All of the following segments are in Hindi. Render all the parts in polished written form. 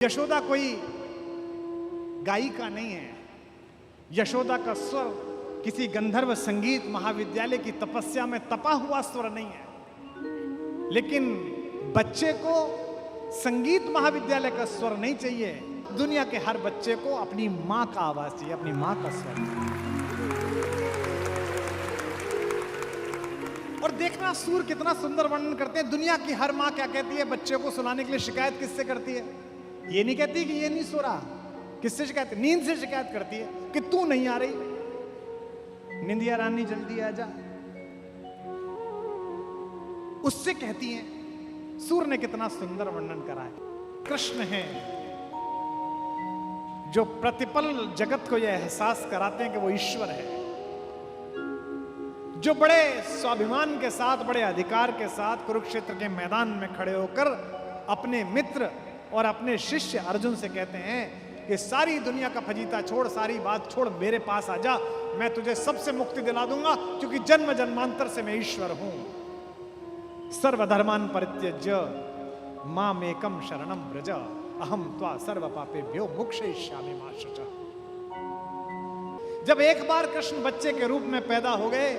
यशोदा कोई गायिका नहीं है। यशोदा का स्वर किसी गंधर्व संगीत महाविद्यालय की तपस्या में तपा हुआ स्वर नहीं है। लेकिन बच्चे को संगीत महाविद्यालय का स्वर नहीं चाहिए। दुनिया के हर बच्चे को अपनी मां का आवाज चाहिए, अपनी मां का स्वर। और देखना सूर कितना सुंदर वर्णन करते हैं। दुनिया की हर मां क्या कहती है बच्चे को सुलाने के लिए? शिकायत किससे करती है? ये नहीं कहती कि ये नहीं सो रहा। किससे शिकायत? नींद से शिकायत करती है कि तू नहीं आ रही, निंदिया रानी जल्दी आ जा। उससे कहती हैं। सूर ने कितना सुंदर वर्णन करा है। कृष्ण है जो प्रतिपल जगत को यह एहसास कराते हैं कि वो ईश्वर है, जो बड़े स्वाभिमान के साथ, बड़े अधिकार के साथ कुरुक्षेत्र के मैदान में खड़े होकर अपने मित्र और अपने शिष्य अर्जुन से कहते हैं कि सारी दुनिया का फजीता छोड़, सारी बात छोड़, मेरे पास आ जा, मैं तुझे सबसे मुक्ति दिला दूंगा, क्योंकि जन्म जन्मांतर से मैं ईश्वर हूं। सर्वधर्मान परित्यज्य मामेकम शरणम व्रज, अहम त्वा सर्व पापेभ्यो मोक्षयिष्यामि मा शुचः। जब एक बार कृष्ण बच्चे के रूप में पैदा हो गए,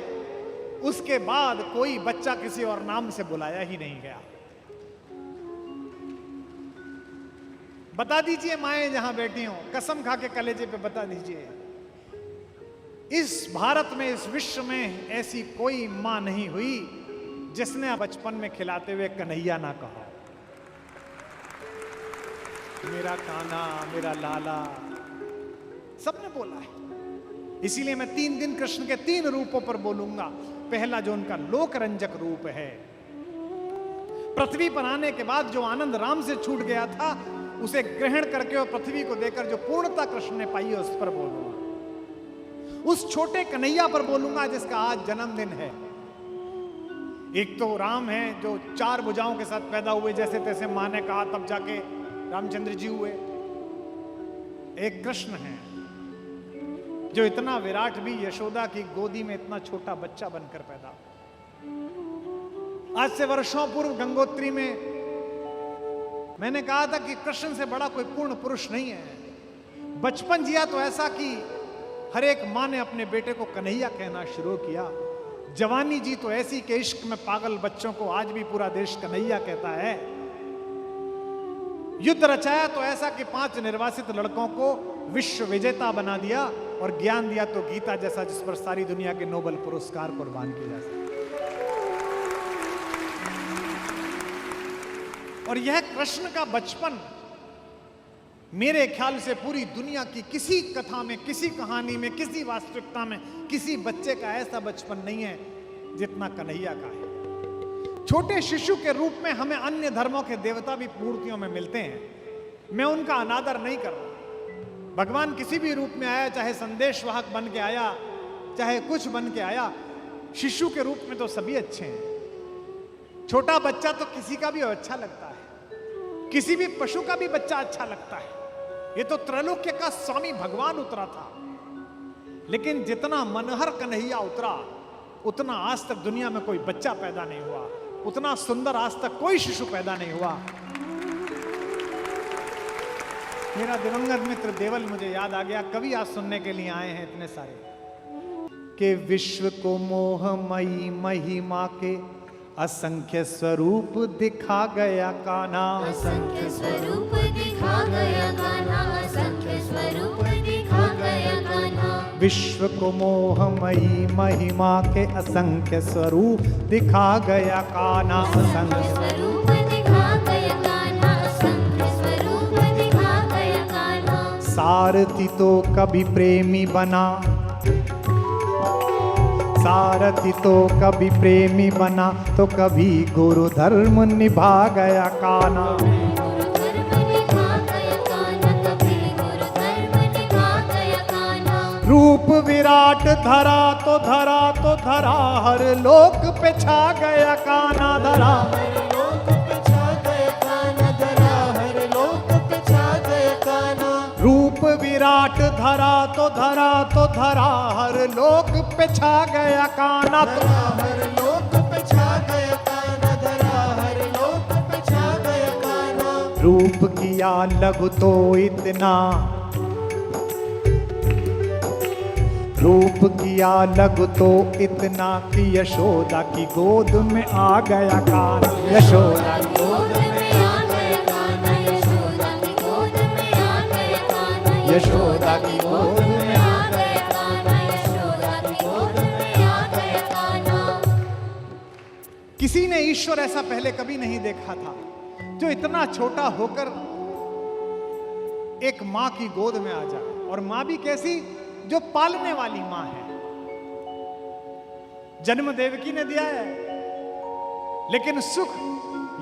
उसके बाद कोई बच्चा किसी और नाम से बुलाया ही नहीं गया। बता दीजिए माएं जहां बैठी हो, कसम खा के कलेजे पे बता दीजिए, इस भारत में, इस विश्व में ऐसी कोई मां नहीं हुई जिसने बचपन में खिलाते हुए कन्हैया ना कहा। मेरा कान्हा, मेरा लाला, सबने बोला है। इसीलिए मैं 3 दिन कृष्ण के 3 रूपों पर बोलूंगा। पहला जो उनका लोकरंजक रूप है, पृथ्वी पर आने के बाद जो आनंद राम से छूट गया था, उसे ग्रहण करके और पृथ्वी को देकर जो पूर्णता कृष्ण ने पाई है, उस पर बोलूंगा। उस छोटे कन्हैया पर बोलूंगा जिसका आज जन्मदिन है। एक तो राम है जो 4 भुजाओं के साथ पैदा हुए, जैसे तैसे मां ने कहा तब जाके रामचंद्र जी हुए। एक कृष्ण है जो इतना विराट भी यशोदा की गोदी में इतना छोटा बच्चा बनकर पैदा। आज से वर्षों पूर्व गंगोत्री में मैंने कहा था कि कृष्ण से बड़ा कोई पूर्ण पुरुष नहीं है। बचपन जिया तो ऐसा कि हर एक मां ने अपने बेटे को कन्हैया कहना शुरू किया। जवानी जी तो ऐसी कि इश्क में पागल बच्चों को आज भी पूरा देश कन्हैया कहता है। युद्ध रचाया तो ऐसा कि 5 निर्वासित लड़कों को विश्व विजेता बना दिया, और ज्ञान दिया तो गीता जैसा, जिस पर सारी दुनिया के नोबेल पुरस्कार कुर्बान किए जा सकते। और यह कृष्ण का बचपन मेरे ख्याल से पूरी दुनिया की किसी कथा में, किसी कहानी में, किसी वास्तविकता में किसी बच्चे का ऐसा बचपन नहीं है जितना कन्हैया का है। छोटे शिशु के रूप में हमें अन्य धर्मों के देवता भी मूर्तियों में मिलते हैं। मैं उनका अनादर नहीं कर रहा। भगवान किसी भी रूप में आया, चाहे संदेशवाहक बन के आया, चाहे कुछ बन के आया, शिशु के रूप में तो सभी अच्छे हैं। छोटा बच्चा तो किसी का भी अच्छा लगता है, किसी भी पशु का भी बच्चा अच्छा लगता है। ये तो त्रैलोक्य का स्वामी भगवान उतरा था। लेकिन जितना मनहर कन्हैया उतरा, उतना आज तक दुनिया में कोई बच्चा पैदा नहीं हुआ, उतना सुंदर आज तक कोई शिशु पैदा नहीं हुआ। मेरा दिवंगत मित्र देवल मुझे याद आ गया। कवि आज सुनने के लिए आए हैं इतने सारे कि विश्व को मोहमयी महिमा के असंख्य स्वरूप दिखा गया कान्हा। असंख्य स्वरूप दिखा गया कान्हा, असंख्य स्वरूप दिखा गया कान्हा। विश्व को मोहमयी महिमा के असंख्य स्वरूप दिखा गया कान्हा। असंख्य स्वरूप दिखा गया कान्हा, असंख्य स्वरूप दिखा गया कान्हा। सारथी तो कभी प्रेमी बना, सारथी तो कभी प्रेमी बना, तो कभी गुरु धर्म निभा गया कान्हा। गुरु धर्म निभा गया कान्हा, कभी गुरु धर्म निभा गया कान्हा। रूप विराट धरा तो धरा तो धरा, हर लोक पे छा गया कान्हा। धरा हर लोक पे छा गया कान्हा, धरा हर लोक पे छा गया कान्हा। रूप विराट धरा तो धरा तो धरा, हर लोक पे छा गया कान्हा। धरा हर लोक पे छा गया कान्हा, धरा हर लोक पे छा गया कान्हा। रूप की किया लघु तो इतना, रूप किया लघु तो इतना कि यशोदा की गोद में आ गया कान। यशोदा की गोद में आ गया कान्हा, यशोदा की गोद में आ गया कान्हा, यशोदा की गोद में आ गया कान्हा, यशोदा की गोद में आ गया कान्हा। किसी ने ईश्वर ऐसा पहले कभी नहीं देखा था, जो इतना छोटा होकर एक मां की गोद में आ जाए, और मां भी कैसी, जो पालने वाली मां है। जन्म देवकी ने दिया है, लेकिन सुख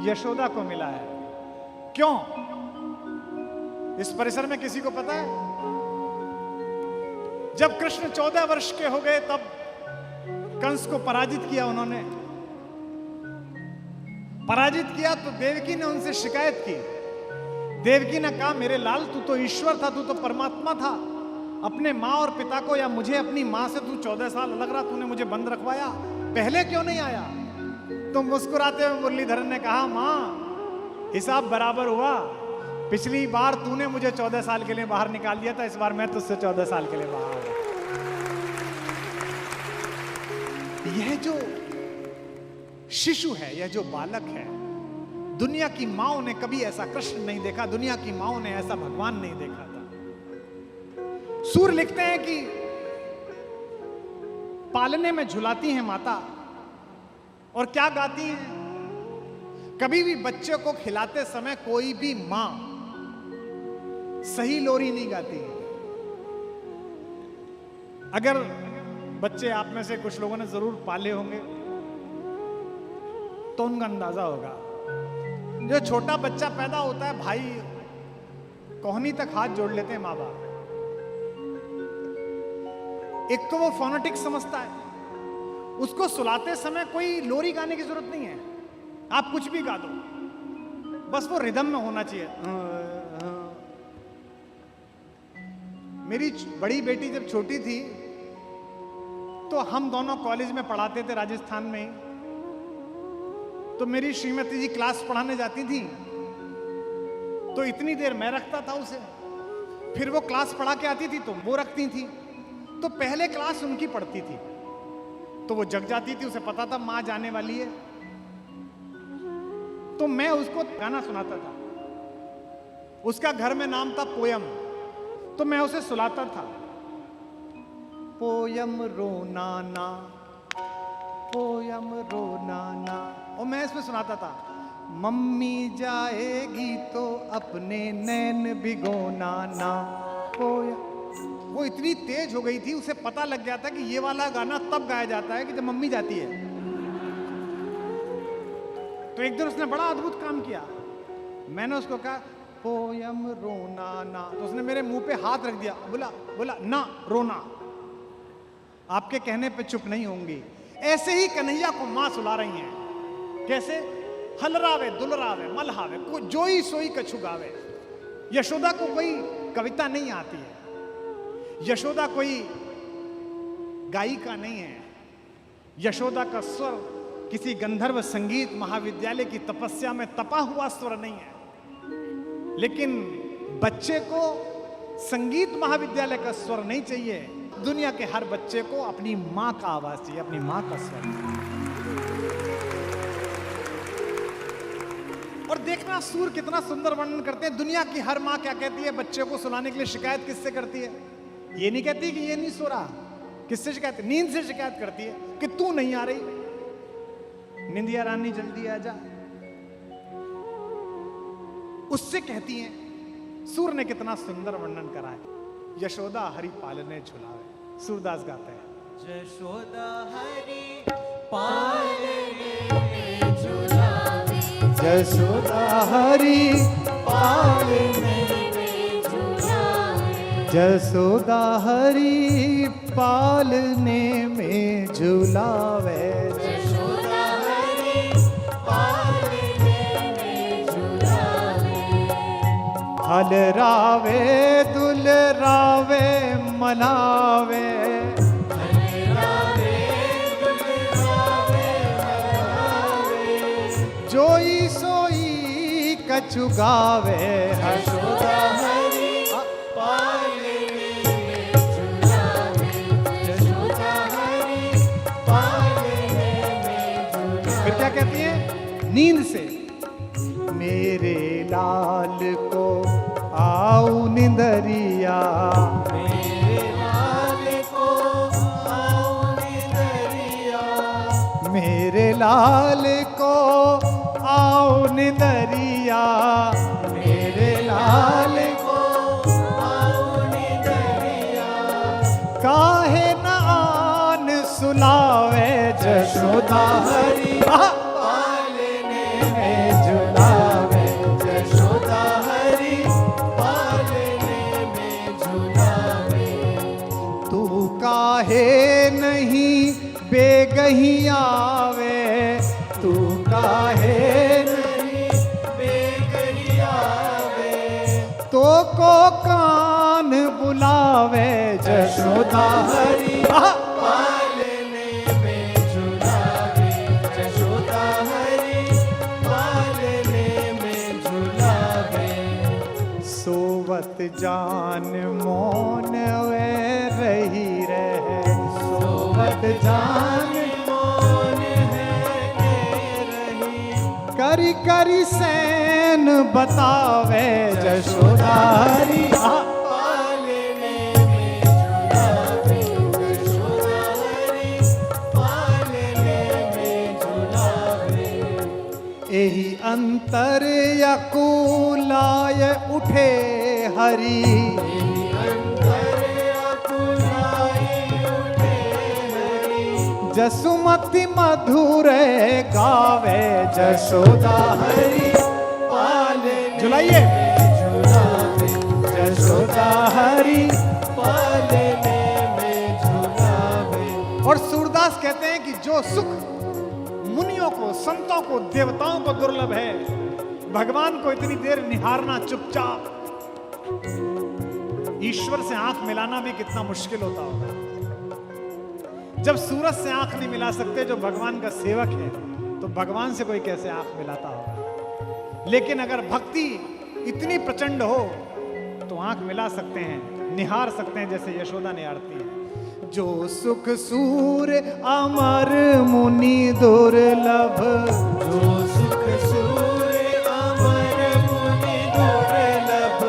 यशोदा को मिला है। क्यों? इस परिसर में किसी को पता है? जब कृष्ण 14 वर्ष के हो गए, तब कंस को पराजित किया उन्होंने। पराजित किया तो देवकी ने उनसे शिकायत की। देवकी ने कहा, मेरे लाल, तू तो ईश्वर था, तू तो परमात्मा था, अपने माँ और पिता को या मुझे अपनी माँ से तू 14 साल अलग रहा, तूने मुझे बंद रखवाया, पहले क्यों नहीं आया? तो मुस्कुराते हुए मुरलीधरन ने कहा, माँ हिसाब बराबर हुआ, पिछली बार तूने मुझे 14 साल के लिए बाहर निकाल दिया था, इस बार मैं तुझसे 14 साल के लिए बाहर आ गया। यह जो शिशु है, यह जो बालक है, दुनिया की माओ ने कभी ऐसा कृष्ण नहीं देखा, दुनिया की माओ ने ऐसा भगवान नहीं देखा था। सूर लिखते हैं कि पालने में झुलाती हैं माता, और क्या गाती हैं? कभी भी बच्चे को खिलाते समय कोई भी मां सही लोरी नहीं गाती है। अगर बच्चे आप में से कुछ लोगों ने जरूर पाले होंगे तो उनका अंदाजा होगा, जो छोटा बच्चा पैदा होता है, भाई कोहनी तक हाथ जोड़ लेते हैं माँ बाप। एक तो वो फोनेटिक समझता है, उसको सुलाते समय कोई लोरी गाने की जरूरत नहीं है, आप कुछ भी गा दो, बस वो रिदम में होना चाहिए। मेरी बड़ी बेटी जब छोटी थी तो हम दोनों कॉलेज में पढ़ाते थे राजस्थान में, तो मेरी श्रीमती जी क्लास पढ़ाने जाती थी, तो इतनी देर मैं रखता था उसे, फिर वो क्लास पढ़ा के आती थी तो वो रखती थी, तो पहले क्लास उनकी पढ़ती थी, तो वो जग जाती थी, उसे पता था मां जाने वाली है, तो मैं उसको गाना सुनाता था। उसका घर में नाम था पोयम, तो मैं उसे सुनाता था, पोयम रोना ना, पोयम रोना ना, और मैं इसमें सुनाता था, मम्मी जाएगी तो अपने नैन भिगोना ना, पोयम। वो इतनी तेज हो गई थी, उसे पता लग गया था कि ये वाला गाना तब गाया जाता है कि जब मम्मी जाती है। तो एक दिन उसने बड़ा अद्भुत काम किया, मैंने उसको कहा पोयम रोना ना, तो उसने मेरे मुंह पे हाथ रख दिया, बोला ना रोना, आपके कहने पे चुप नहीं होंगी। ऐसे ही कन्हैया को मां सुला रही हैं। कैसे? हलरावे दुलरावे मलहावे, को जोई सोई कछु गावे। यशोदा को कोई कविता नहीं आती है, यशोदा कोई गायिका नहीं है, यशोदा का स्वर किसी गंधर्व संगीत महाविद्यालय की तपस्या में तपा हुआ स्वर नहीं है। लेकिन बच्चे को संगीत महाविद्यालय का स्वर नहीं चाहिए, दुनिया के हर बच्चे को अपनी मां का आवाज चाहिए, अपनी मां का स्वर। और देखना सूर कितना सुंदर वर्णन करते हैं, दुनिया की हर मां क्या कहती है बच्चे को सुलाने के लिए? शिकायत किससे करती है? ये नहीं कहती कि ये नहीं सो रहा, किससे शिकायत? नींद से शिकायत करती है कि तू नहीं आ रही, निंदिया रानी जल्दी आ जा, उससे कहती हैं। सूर ने कितना सुंदर वर्णन करा है, यशोदा हरि पालने झुलावे। सूरदास गाते हैं, यशोदा हरि पालने झुलावे, यशोदा हरि पालने में झुलावे, यशोदा हरि पालने में झुलावे, यशोदा हरि पालने में झुलावे, हलरावे दुलरावे मनावे, हलरावे दुलरावे मनावे, जोई सोई चुगावे यशोदा हरि पालने में झुलावे यशोदा हरि पालने में झुलावे। फिर क्या कहती है नींद से, मेरे लाल को आओ निंदरिया, मेरे लाल को आओ निंदरिया, मेरे लाल को आओ निंदरिया, मेरे लाल को आओ निंदरिया, काहे न आन सुलावे यशोदा हरि पालने में झुलावे यशोदा हरि पालने में झुलावे। तू काहे नहीं बेगही आवे, तू काहे नहीं बेगही आवे, तो को कान बुलावे यशोदा हरि पालने में झुलावे यशोदा हरि पालने में झुलावे। सोवत जान मौन वे रही रहे, सोवत जान मौन है रही, करी करी सैन बतावे यशोदा हरि पालने में झुलावे यशोदा हरि पालने में झुलावे। एही अंतर यकुलाय उठे हरि, अंतर अकुलाए उठे हरि, जसुमति मधुर गावे यशोदा हरि पालने झुलाइए झुलावे यशोदा हरि। पालने में झुलावे। और सूरदास कहते हैं कि जो सुख मुनियों को, संतों को, देवताओं को दुर्लभ है, भगवान को इतनी देर निहारना चुपचाप, ईश्वर से आंख मिलाना भी कितना मुश्किल होता होगा। जब सूरज से आंख नहीं मिला सकते जो भगवान का सेवक है, तो भगवान से कोई कैसे आंख मिलाता होगा। लेकिन अगर भक्ति इतनी प्रचंड हो तो आंख मिला सकते हैं, निहार सकते हैं, जैसे यशोदा निहारती है। जो सुख सूर अमर मुनि दुर्लभ, जो सुख सूर्य अमर मुनि दुर्लभ,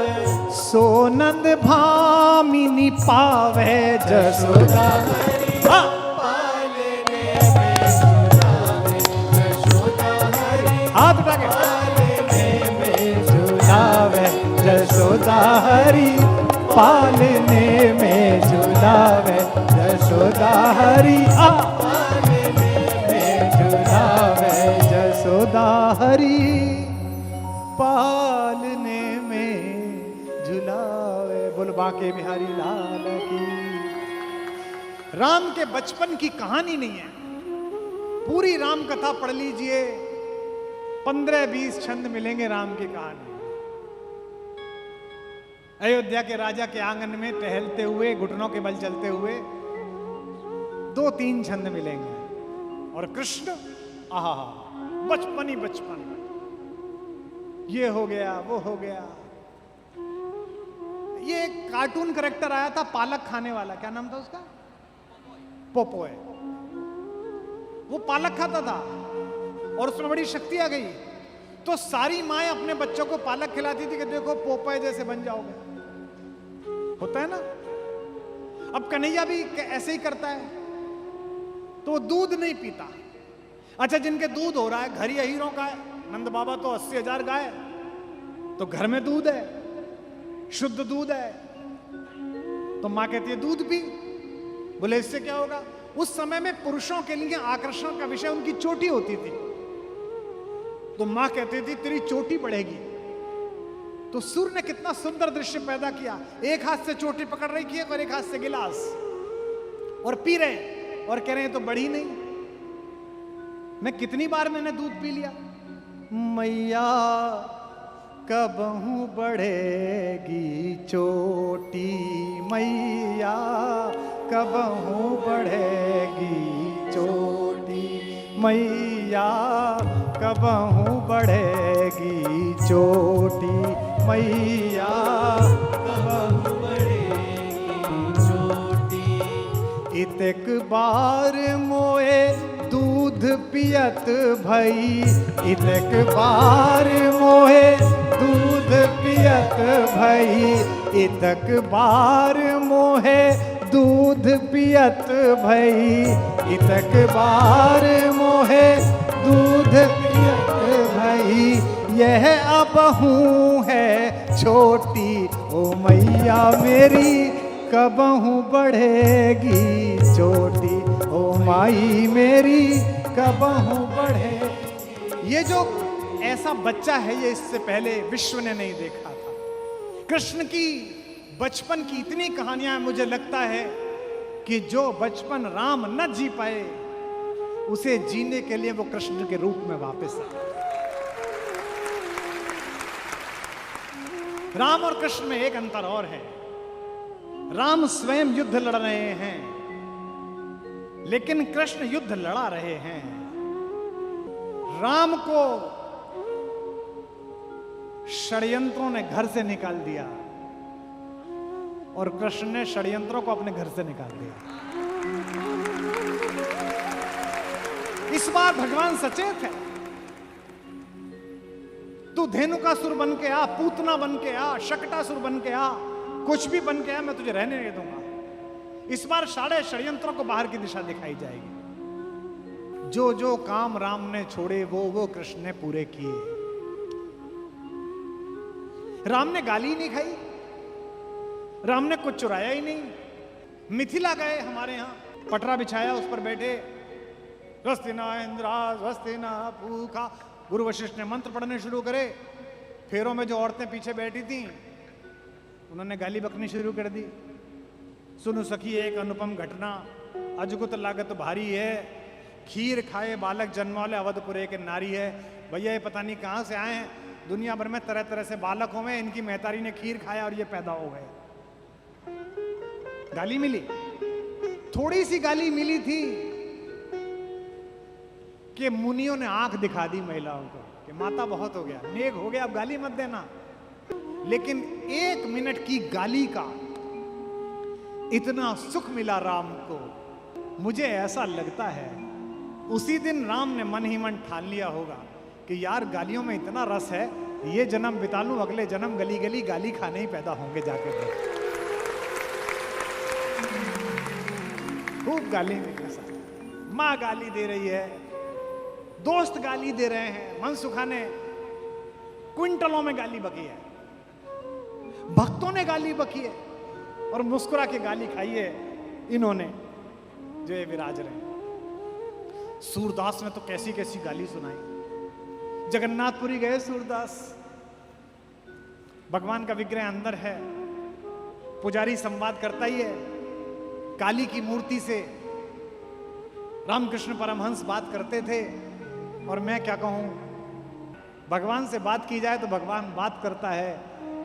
सो नंद भामिनी पावे यशोदा हरि। हाँ। पालने में झुलावे यशोदा हरि हाथ उठा के पालने में झुलावे यशोदा हरि, पालने में झुलावे यशोदा हरि पालने में झुलावे यशोदा हरि, पालने में झुलावे। बोल बांके बिहारी लाल की। राम के बचपन की कहानी नहीं है, पूरी राम कथा पढ़ लीजिए, 15-20 छंद मिलेंगे राम की कहानी। अयोध्या के राजा के आंगन में टहलते हुए, घुटनों के बल चलते हुए 2-3 छंद मिलेंगे। और कृष्ण, आहा, बचपन ही बचपन, ये हो गया वो हो गया। ये एक कार्टून कैरेक्टर आया था पालक खाने वाला, क्या नाम था उसका? पोपोय। वो पालक खाता था और उसमें बड़ी शक्ति आ गई, तो सारी माएं अपने बच्चों को पालक खिलाती थी कि देखो पोपोय जैसे बन जाओगे। होता है ना। अब कन्हैया भी ऐसे ही करता है, तो वो दूध नहीं पीता। अच्छा, जिनके दूध हो रहा है, घर ही हीरों का है, नंद बाबा तो 80,000 गाय, तो घर में दूध है, शुद्ध दूध है, तो मां कहती है दूध पी। बोले इससे क्या होगा? उस समय में पुरुषों के लिए आकर्षण का विषय उनकी चोटी होती थी, तो मां कहती थी तेरी चोटी बढ़ेगी। तो सूर्य ने कितना सुंदर दृश्य पैदा किया, एक हाथ से चोटी पकड़ रही है और एक हाथ से गिलास, और पी रहे और कह रहे हैं तो बढ़ी नहीं। मैं कितनी बार मैंने दूध पी लिया। मैया कबहू बढ़ेगी चोटी, मैया कबहू बढ़ेगी चोटी, मैया कबहू बढ़ेगी बढ़ेगी चोटी मैया, कबहु बढ़ेगी चोटी। इतक बार मोए दूध पियत भई, इतक बार मोहे दूध पियत भई, इतक बार मोहे दूध पियत भई, इतक बार मोहे दूध पियत भई, यह अबहू है छोटी ओ मैया मेरी, कबहू बढ़ेगी चोटी ओ माई मेरी, कबहू बढ़े। ये जो ऐसा बच्चा है ये इससे पहले विश्व ने नहीं देखा था। कृष्ण की बचपन की इतनी कहानियां, मुझे लगता है कि जो बचपन राम न जी पाए उसे जीने के लिए वो कृष्ण के रूप में वापस आए। राम और कृष्ण में एक अंतर और है, राम स्वयं युद्ध लड़ रहे हैं लेकिन कृष्ण युद्ध लड़ा रहे हैं। राम को षड्यंत्रों ने घर से निकाल दिया और कृष्ण ने षड्यंत्रों को अपने घर से निकाल दिया। इस बार भगवान सचेत है। तू धेनुकासुर बन के आ, पूतना बन के आ, शकटासुर बन के आ, कुछ भी बन के आ, मैं तुझे रहने नहीं दूंगा। इस बार सारे षड्यंत्रों को बाहर की दिशा दिखाई जाएगी। जो जो काम राम ने छोड़े वो कृष्ण ने पूरे किए। राम ने गाली नहीं खाई, राम ने कुछ चुराया ही नहीं। मिथिला गए, हमारे यहां पटरा बिछाया, उस पर बैठे, स्वस्ति न इंद्रा स्वस्ति न पूखा, गुरु वशिष्ठ ने मंत्र पढ़ने शुरू करे। फेरों में जो औरतें पीछे बैठी थी उन्होंने गाली बकनी शुरू कर दी। सुनु सखी एक अनुपम घटना, अजगुत लागत भारी है, खीर खाए बालक जन्मौले अवधपुरे के नारी है। भैया ये पता नहीं कहां से आए हैं, दुनिया भर में तरह तरह से बालक हुए, इनकी महतारी ने खीर खाया और ये पैदा हो गए। गाली मिली, थोड़ी सी गाली मिली थी कि मुनियों ने आंख दिखा दी महिलाओं को कि माता बहुत हो गया, नेक हो गया, अब गाली मत देना। लेकिन 1 मिनट की गाली का इतना सुख मिला राम को। मुझे ऐसा लगता है उसी दिन राम ने मन ही मन ठान लिया होगा कि यार गालियों में इतना रस है, ये जन्म बिता लूं, अगले जन्म गली गली गाली खाने ही पैदा होंगे जाके। खूब गाली निकले, माँ गाली दे रही है, दोस्त गाली दे रहे हैं, मन सुखाने क्विंटलों में गाली बकी है, भक्तों ने गाली बकी है और मुस्कुरा के गाली खाई है इन्होंने जो ये विराज रहे हैं। सूरदास ने तो कैसी कैसी गाली सुनाई। जगन्नाथपुरी गए सूरदास, भगवान का विग्रह अंदर है, पुजारी संवाद करता ही है, काली की मूर्ति से रामकृष्ण परमहंस बात करते थे। और मैं क्या कहूं, भगवान से बात की जाए तो भगवान बात करता है।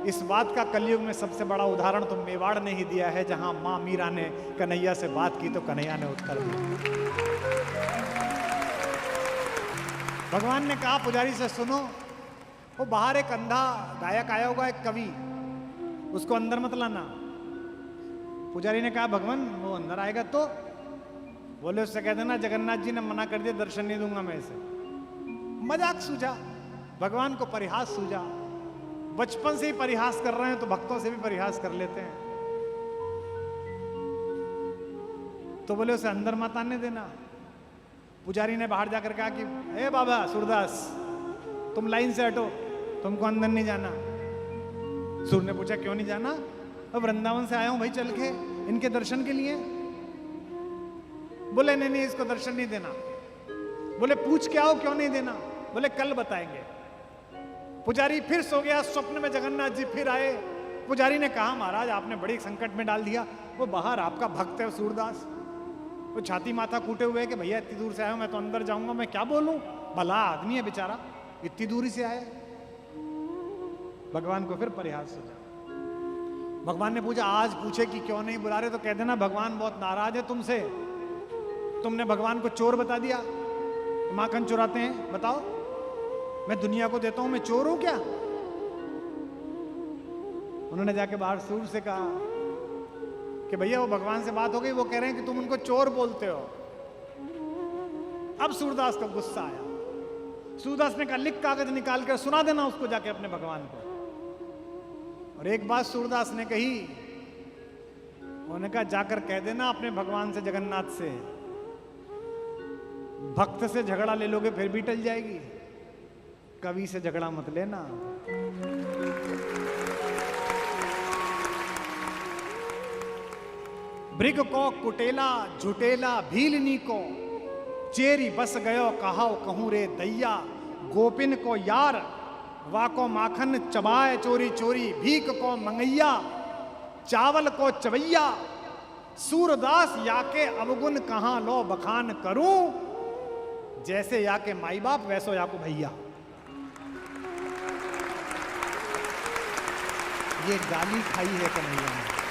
इस बात का कलयुग में सबसे बड़ा उदाहरण तो मेवाड़ ने ही दिया है, जहां मां मीरा ने कन्हैया से बात की तो कन्हैया ने उत्तर दिया। भगवान ने कहा पुजारी से, सुनो, वो बाहर एक अंधा गायक आया होगा, एक कवि, उसको अंदर मत लाना। पुजारी ने कहा भगवान वो अंदर आएगा तो? बोले उससे कह देना जगन्नाथ जी ने मना कर दिया, दर्शन नहीं दूंगा मैं इसे। मजाक सूझा, भगवान को परिहास सूझा। बचपन से ही परिहास कर रहे हैं तो भक्तों से भी परिहास कर लेते हैं। तो बोले उसे अंदर मत आने देना। पुजारी ने बाहर जाकर कहा कि ए बाबा सूरदास, तुम लाइन से हटो, तुमको अंदर नहीं जाना। सूर ने पूछा क्यों नहीं जाना? अब वृंदावन से आया हूं भाई चल के इनके दर्शन के लिए। बोले नहीं नहीं, इसको दर्शन नहीं देना। बोले पूछ के आओ क्यों नहीं देना? बोले कल बताएंगे। पुजारी फिर सो गया, स्वप्न में जगन्नाथ जी फिर आए। पुजारी ने कहा महाराज आपने बड़ी संकट में डाल दिया। वो बाहर आपका भक्त है सूरदास, वो छाती माथा कूटे हुए कि भैया इतनी दूर से आया हूं, मैं तो अंदर जाऊंगा, मैं क्या बोलूं, भला आदमी है बेचारा, इतनी दूरी से आया। भगवान को फिर परिहास सूझा। भगवान ने पूछा आज पूछे कि क्यों नहीं बुला रहे, तो कह देना भगवान बहुत नाराज है तुमसे, तुमने भगवान को चोर बता दिया, माखन चुराते हैं, बताओ। मैं दुनिया को देता हूं, मैं चोर हूं क्या? उन्होंने जाके बाहर सूर से कहा कि भैया वो भगवान से बात हो गई, वो कह रहे हैं कि तुम उनको चोर बोलते हो। अब सूरदास को गुस्सा आया। सूरदास ने कहा लिख कागज निकाल कर सुना देना उसको जाके अपने भगवान को। और एक बात सूरदास ने कही, उन्होंने कहा जाकर कह देना अपने भगवान से, जगन्नाथ से, भक्त से झगड़ा ले लोगे फिर भी टल जाएगी, कवि से झगड़ा मत लेना। भृग को कुटेला झुटेला भीलनी को, चेरी बस गयो कहाओ कहूं रे दैया। गोपिन को यार वाको माखन चबाए चोरी चोरी, भीख को मंगैया चावल को चवैया। सूरदास याके अवगुण कहां लो बखान करूं, जैसे याके माई बाप वैसो याको भैया। ये गाली खाई है कन्हैया ने।